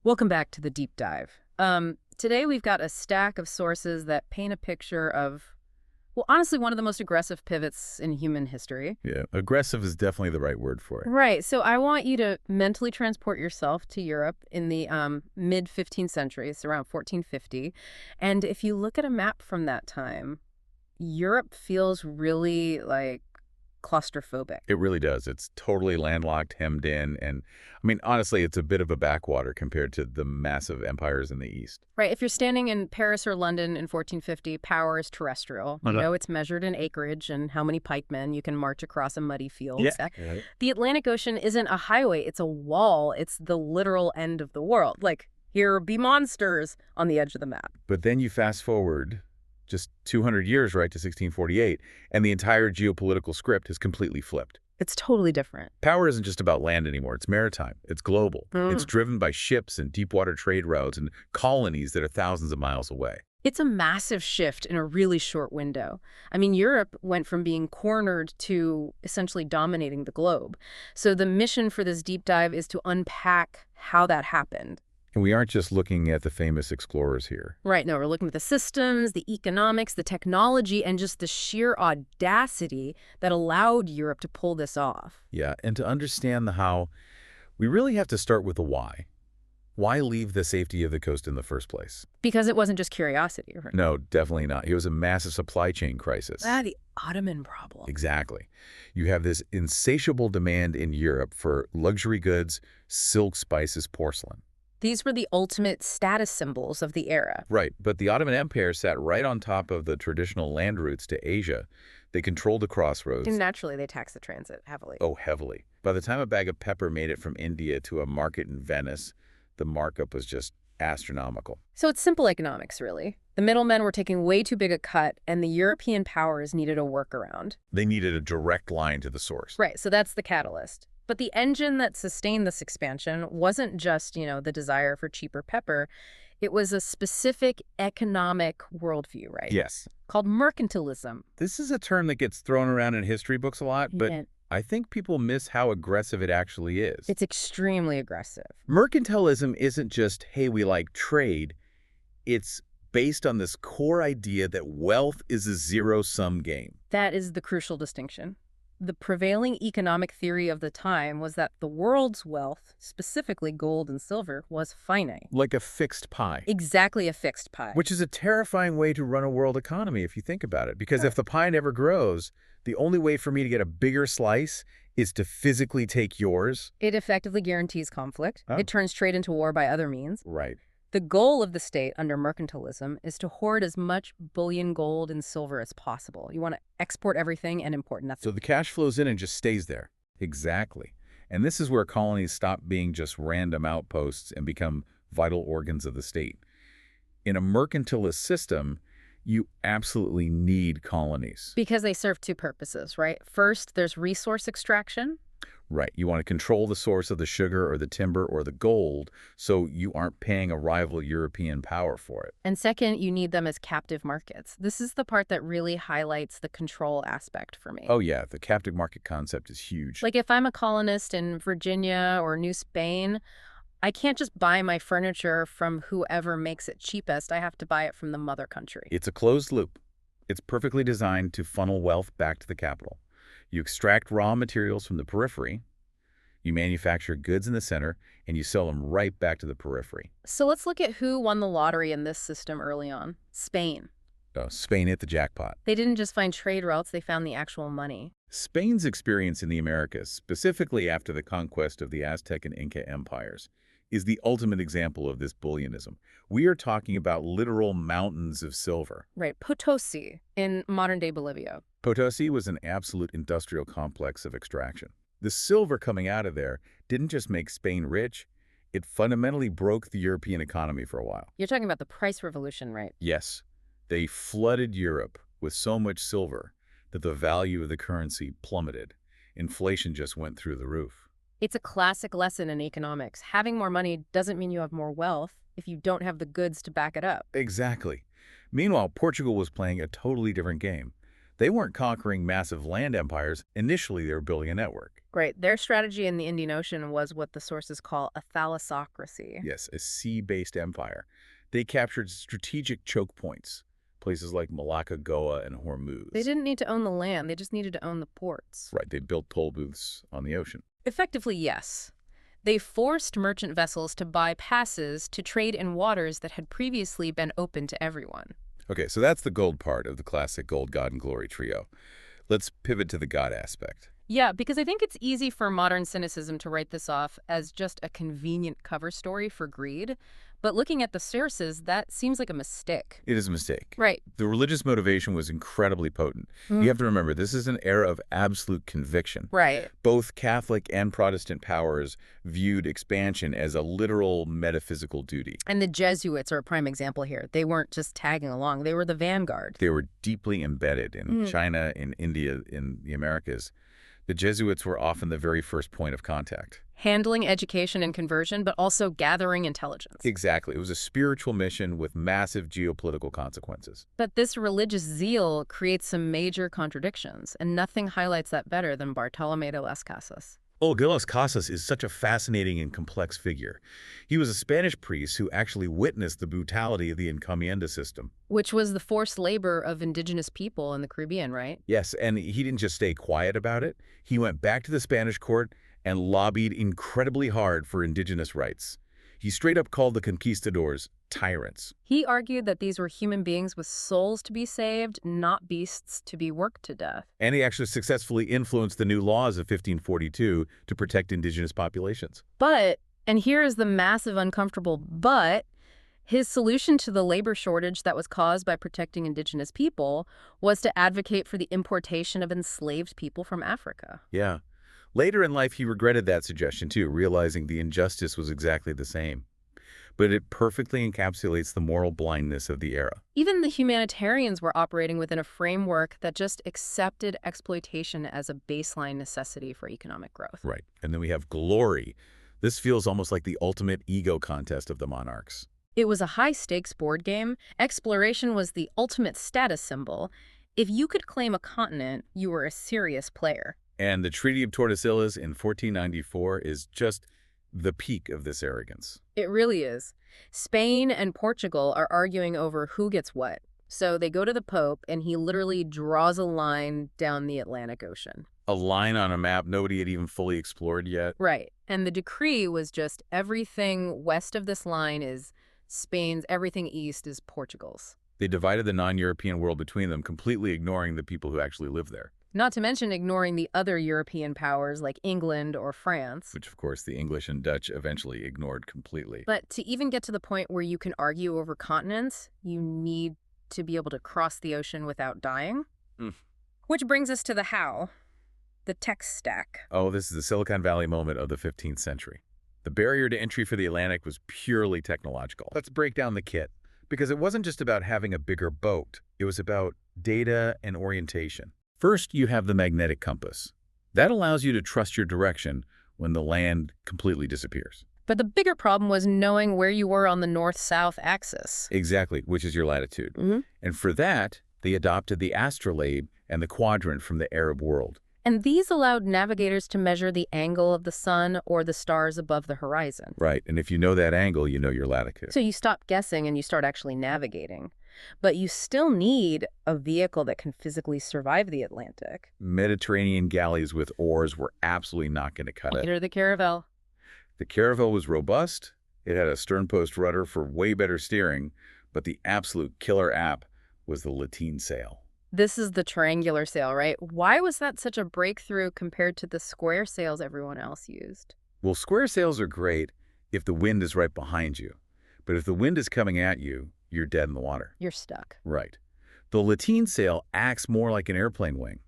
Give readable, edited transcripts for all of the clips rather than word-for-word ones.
Welcome back to the deep dive. Today we've got a stack of sources that paint a picture of, well, honestly, one of the most aggressive pivots in human history. Yeah, aggressive is definitely the right word for it. Right. So I want you to mentally transport yourself to Europe in the mid 15th century. It's around 1450. And if you look at a map from that time, Europe feels really like claustrophobic. It really does. It's totally landlocked, hemmed in, and I mean, honestly, it's a bit of a backwater compared to the massive empires in the East. Right. If you're standing in Paris or London in 1450, power is terrestrial. You Okay. know, it's measured in acreage and how many pikemen you can march across a muddy field. Yeah. Right. The Atlantic Ocean isn't a highway, it's a wall. It's the literal end of the world. Like, here be monsters on the edge of the map. But then you fast forward just 200 years, right, to 1648, and the entire geopolitical script is completely flipped. It's totally different. Power isn't just about land anymore. It's maritime. It's global. It's driven by ships and deep-water trade routes and colonies that are thousands of miles away. It's a massive shift in a really short window. I mean, Europe went from being cornered to essentially dominating the globe. So the mission for this deep dive is to unpack how that happened. And we aren't just looking at the famous explorers here. Right, no, we're looking at the systems, the economics, the technology, and just the sheer audacity that allowed Europe to pull this off. Yeah, and to understand the how, we really have to start with the why. Why leave the safety of the coast in the first place? Because it wasn't just curiosity, right? No, definitely not. It was a massive supply chain crisis. The Ottoman problem. Exactly. You have this insatiable demand in Europe for luxury goods, silk, spices, porcelain. These were the ultimate status symbols of the era. Right, but the Ottoman Empire sat right on top of the traditional land routes to Asia. They controlled the crossroads. And naturally, they taxed the transit heavily. Oh, heavily. By the time a bag of pepper made it from India to a market in Venice, the markup was just astronomical. So it's simple economics, really. The middlemen were taking way too big a cut, and the European powers needed a workaround. They needed a direct line to the source. Right, so that's the catalyst. But the engine that sustained this expansion wasn't just, the desire for cheaper pepper. It was a specific economic worldview, right? Yes. Called mercantilism. This is a term that gets thrown around in history books a lot, but Yeah. I think people miss how aggressive it actually is. It's extremely aggressive. Mercantilism isn't just, hey, we like trade. It's based on this core idea that wealth is a zero-sum game. That is the crucial distinction. The prevailing economic theory of the time was that the world's wealth, specifically gold and silver, was finite. Like a fixed pie. Exactly a fixed pie. Which is a terrifying way to run a world economy if you think about it. Because if the pie never grows, the only way for me to get a bigger slice is to physically take yours. It effectively guarantees conflict. Oh. It turns trade into war by other means. Right. The goal of the state under mercantilism is to hoard as much bullion, gold, and silver as possible. You want to export everything and import nothing. So the cash flows in and just stays there. Exactly. And this is where colonies stop being just random outposts and become vital organs of the state. In a mercantilist system, you absolutely need colonies. Because they serve two purposes, right? First, there's resource extraction. Right. You want to control the source of the sugar or the timber or the gold so you aren't paying a rival European power for it. And second, you need them as captive markets. This is the part that really highlights the control aspect for me. Oh, yeah. The captive market concept is huge. Like if I'm a colonist in Virginia or New Spain, I can't just buy my furniture from whoever makes it cheapest. I have to buy it from the mother country. It's a closed loop. It's perfectly designed to funnel wealth back to the capital. You extract raw materials from the periphery, you manufacture goods in the center, and you sell them right back to the periphery. So let's look at who won the lottery in this system early on. Spain. Spain hit the jackpot. They didn't just find trade routes, they found the actual money. Spain's experience in the Americas, specifically after the conquest of the Aztec and Inca empires, is the ultimate example of this bullionism. We are talking about literal mountains of silver. Right, Potosi in modern-day Bolivia. Potosi was an absolute industrial complex of extraction. The silver coming out of there didn't just make Spain rich, it fundamentally broke the European economy for a while. You're talking about the price revolution, right? Yes, they flooded Europe with so much silver that the value of the currency plummeted. Inflation just went through the roof. It's a classic lesson in economics. Having more money doesn't mean you have more wealth if you don't have the goods to back it up. Exactly. Meanwhile, Portugal was playing a totally different game. They weren't conquering massive land empires. Initially, they were building a network. Great. Their strategy in the Indian Ocean was what the sources call a thalassocracy. Yes, a sea-based empire. They captured strategic choke points, places like Malacca, Goa, and Hormuz. They didn't need to own the land, they just needed to own the ports. Right, they built toll booths on the ocean. Effectively, yes. They forced merchant vessels to buy passes to trade in waters that had previously been open to everyone. Okay, so that's the gold part of the classic gold, God, and glory trio. Let's pivot to the God aspect. Yeah, because I think it's easy for modern cynicism to write this off as just a convenient cover story for greed. But looking at the sources, that seems like a mistake. It is a mistake. Right. The religious motivation was incredibly potent. You have to remember, this is an era of absolute conviction. Right. Both Catholic and Protestant powers viewed expansion as a literal metaphysical duty. And the Jesuits are a prime example here. They weren't just tagging along. They were the vanguard. They were deeply embedded in China, in India, in the Americas. The Jesuits were often the very first point of contact. Handling education and conversion, but also gathering intelligence. Exactly. It was a spiritual mission with massive geopolitical consequences. But this religious zeal creates some major contradictions, and nothing highlights that better than Bartolomé de las Casas. Oh, de las Casas is such a fascinating and complex figure. He was a Spanish priest who actually witnessed the brutality of the encomienda system. Which was the forced labor of indigenous people in the Caribbean, right? Yes, and he didn't just stay quiet about it. He went back to the Spanish court and lobbied incredibly hard for indigenous rights. He straight up called the conquistadors tyrants. He argued that these were human beings with souls to be saved, not beasts to be worked to death. And he actually successfully influenced the new laws of 1542 to protect indigenous populations. But, and here is the massive uncomfortable but, his solution to the labor shortage that was caused by protecting indigenous people was to advocate for the importation of enslaved people from Africa. Yeah. Later in life, he regretted that suggestion too, realizing the injustice was exactly the same. But it perfectly encapsulates the moral blindness of the era. Even the humanitarians were operating within a framework that just accepted exploitation as a baseline necessity for economic growth. Right. And then we have glory. This feels almost like the ultimate ego contest of the monarchs. It was a high-stakes board game. Exploration was the ultimate status symbol. If you could claim a continent, you were a serious player. And the Treaty of Tordesillas in 1494 is just the peak of this arrogance. It really is. Spain and Portugal are arguing over who gets what. So they go to the Pope, and he literally draws a line down the Atlantic Ocean. A line on a map nobody had even fully explored yet. Right. And the decree was just everything west of this line is Spain's, everything east is Portugal's. They divided the non-European world between them, completely ignoring the people who actually live there. Not to mention ignoring the other European powers like England or France. Which, of course, the English and Dutch eventually ignored completely. But to even get to the point where you can argue over continents, you need to be able to cross the ocean without dying. Which brings us to the how, the tech stack. Oh, this is the Silicon Valley moment of the 15th century. The barrier to entry for the Atlantic was purely technological. Let's break down the kit. Because it wasn't just about having a bigger boat. It was about data and orientation. First, you have the magnetic compass. That allows you to trust your direction when the land completely disappears. But the bigger problem was knowing where you were on the north-south axis. Exactly, which is your latitude. And for that, they adopted the astrolabe and the quadrant from the Arab world. And these allowed navigators to measure the angle of the sun or the stars above the horizon. Right, and if you know that angle, you know your latitude. So you stop guessing and you start actually navigating. But you still need a vehicle that can physically survive the Atlantic. Mediterranean galleys with oars were absolutely not going to cut it. Enter the Caravel. The Caravel was robust. It had a sternpost rudder for way better steering, but the absolute killer app was the lateen sail. This is the triangular sail, right? Why was that such a breakthrough compared to the square sails everyone else used? Well, square sails are great if the wind is right behind you. But if the wind is coming at you, you're dead in the water. You're stuck. Right. The lateen sail acts more like an airplane wing.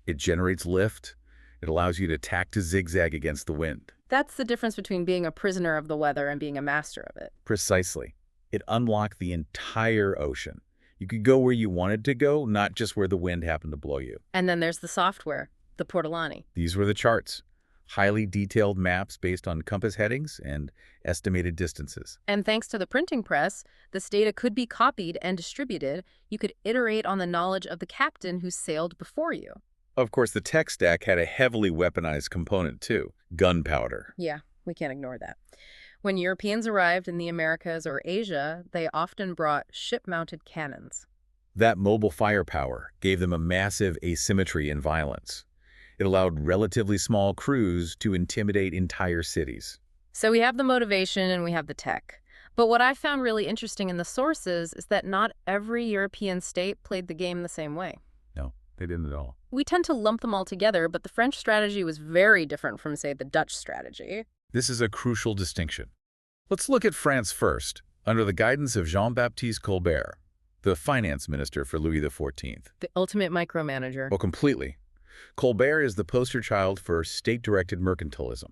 It generates lift. It allows you to tack to zigzag against the wind. That's the difference between being a prisoner of the weather and being a master of it. Precisely. It unlocked the entire ocean. You could go where you wanted to go, not just where the wind happened to blow you. And then there's the software, the Portolani. These were the charts. highly detailed maps based on compass headings and estimated distances. And thanks to the printing press, this data could be copied and distributed. You could iterate on the knowledge of the captain who sailed before you. Of course, the tech stack had a heavily weaponized component too, gunpowder. Yeah, we can't ignore that. When Europeans arrived in the Americas or Asia, they often brought ship-mounted cannons. That mobile firepower gave them a massive asymmetry in violence. It allowed relatively small crews to intimidate entire cities. So we have the motivation and we have the tech. But what I found really interesting in the sources is that not every European state played the game the same way. No, they didn't at all. We tend to lump them all together, but the French strategy was very different from, say, the Dutch strategy. This is a crucial distinction. Let's look at France first, under the guidance of Jean-Baptiste Colbert, the finance minister for Louis XIV. The ultimate micromanager. Oh, completely. Colbert is the poster child for state-directed mercantilism.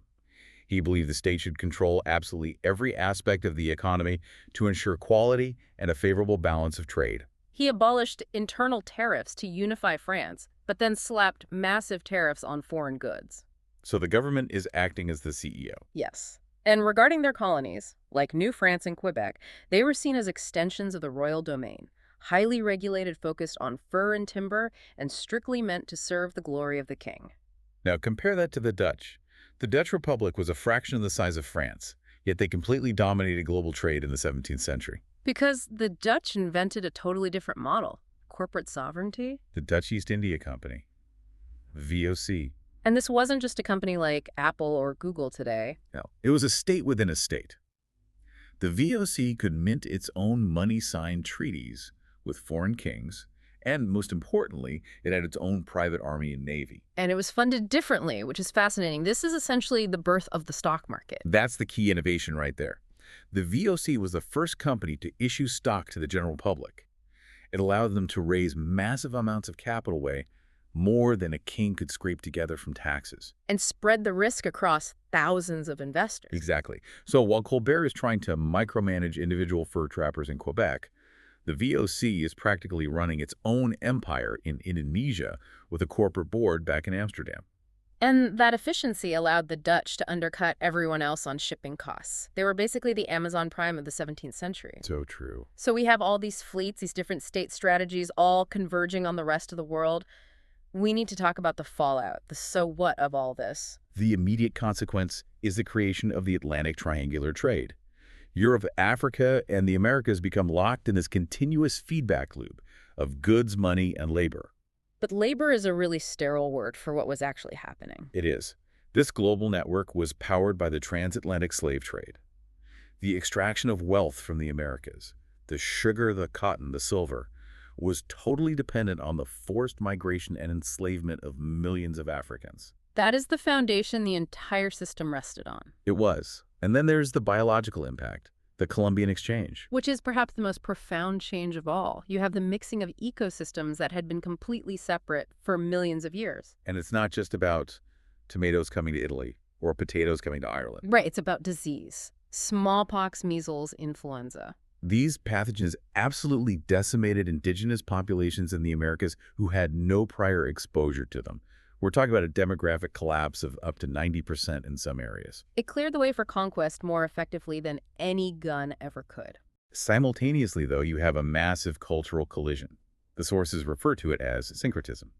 He believed the state should control absolutely every aspect of the economy to ensure quality and a favorable balance of trade. He abolished internal tariffs to unify France, but then slapped massive tariffs on foreign goods. So the government is acting as the CEO. Yes. And regarding their colonies, like New France and Quebec, they were seen as extensions of the royal domain, highly regulated, focused on fur and timber, and strictly meant to serve the glory of the king. Now compare that to the Dutch. The Dutch Republic was a fraction of the size of France, yet they completely dominated global trade in the 17th century. Because the Dutch invented a totally different model, corporate sovereignty. The Dutch East India Company, VOC. And this wasn't just a company like Apple or Google today. No, it was a state within a state. The VOC could mint its own money-signed treaties with foreign kings, and most importantly, it had its own private army and navy. And it was funded differently, which is fascinating. This is essentially the birth of the stock market. That's the key innovation right there. The VOC was the first company to issue stock to the general public. It allowed them to raise massive amounts of capital, more than a king could scrape together from taxes. And spread the risk across thousands of investors. Exactly. So while Colbert is trying to micromanage individual fur trappers in Quebec, the VOC is practically running its own empire in Indonesia with a corporate board back in Amsterdam. And that efficiency allowed the Dutch to undercut everyone else on shipping costs. They were basically the Amazon Prime of the 17th century. So true. So we have all these fleets, these different state strategies, all converging on the rest of the world. We need to talk about the fallout, the so what of all this. The immediate consequence is the creation of the Atlantic triangular trade. Europe, Africa, and the Americas become locked in this continuous feedback loop of goods, money, and labor. But labor is a really sterile word for what was actually happening. It is. This global network was powered by the transatlantic slave trade. The extraction of wealth from the Americas, the sugar, the cotton, the silver, was totally dependent on the forced migration and enslavement of millions of Africans. That is the foundation the entire system rested on. It was. And then there's the biological impact, the Columbian Exchange. Which is perhaps the most profound change of all. You have the mixing of ecosystems that had been completely separate for millions of years. And it's not just about tomatoes coming to Italy or potatoes coming to Ireland. Right, it's about disease. Smallpox, measles, influenza. These pathogens absolutely decimated indigenous populations in the Americas who had no prior exposure to them. We're talking about a demographic collapse of up to 90% in some areas. It cleared the way for conquest more effectively than any gun ever could. Simultaneously, though, you have a massive cultural collision. The sources refer to it as syncretism.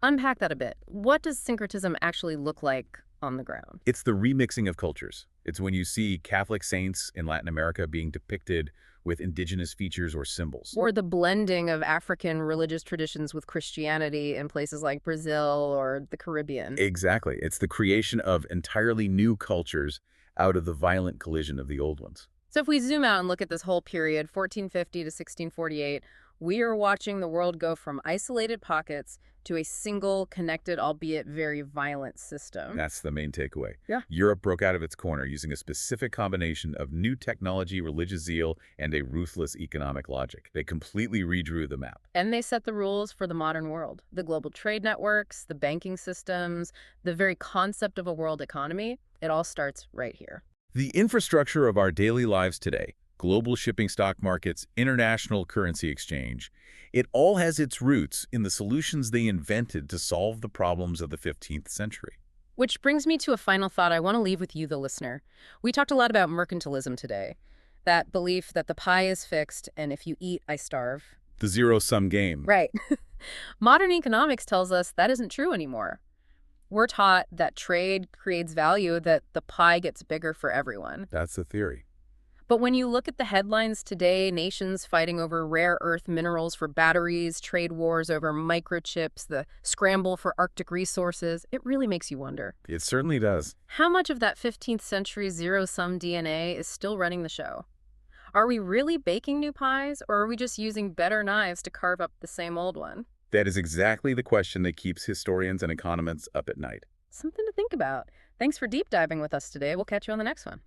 Unpack that a bit. What does syncretism actually look like on the ground? It's the remixing of cultures. It's when you see Catholic saints in Latin America being depicted with indigenous features or symbols. Or the blending of African religious traditions with Christianity in places like Brazil or the Caribbean. Exactly. It's the creation of entirely new cultures out of the violent collision of the old ones. So if we zoom out and look at this whole period, 1450 to 1648, we are watching the world go from isolated pockets to a single, connected, albeit very violent system. That's the main takeaway. Yeah. Europe broke out of its corner using a specific combination of new technology, religious zeal, and a ruthless economic logic. They completely redrew the map. And they set the rules for the modern world. The global trade networks, the banking systems, the very concept of a world economy, it all starts right here. The infrastructure of our daily lives today, global shipping stock markets, international currency exchange, it all has its roots in the solutions they invented to solve the problems of the 15th century. Which brings me to a final thought I want to leave with you, the listener. We talked a lot about mercantilism today, that belief that the pie is fixed and if you eat, I starve. The zero-sum game. Right. Modern economics tells us that isn't true anymore. We're taught that trade creates value, that the pie gets bigger for everyone. That's the theory. But when you look at the headlines today, nations fighting over rare earth minerals for batteries, trade wars over microchips, the scramble for Arctic resources, it really makes you wonder. It certainly does. How much of that 15th century zero-sum DNA is still running the show? Are we really baking new pies, or are we just using better knives to carve up the same old one? That is exactly the question that keeps historians and economists up at night. Something to think about. Thanks for deep diving with us today. We'll catch you on the next one.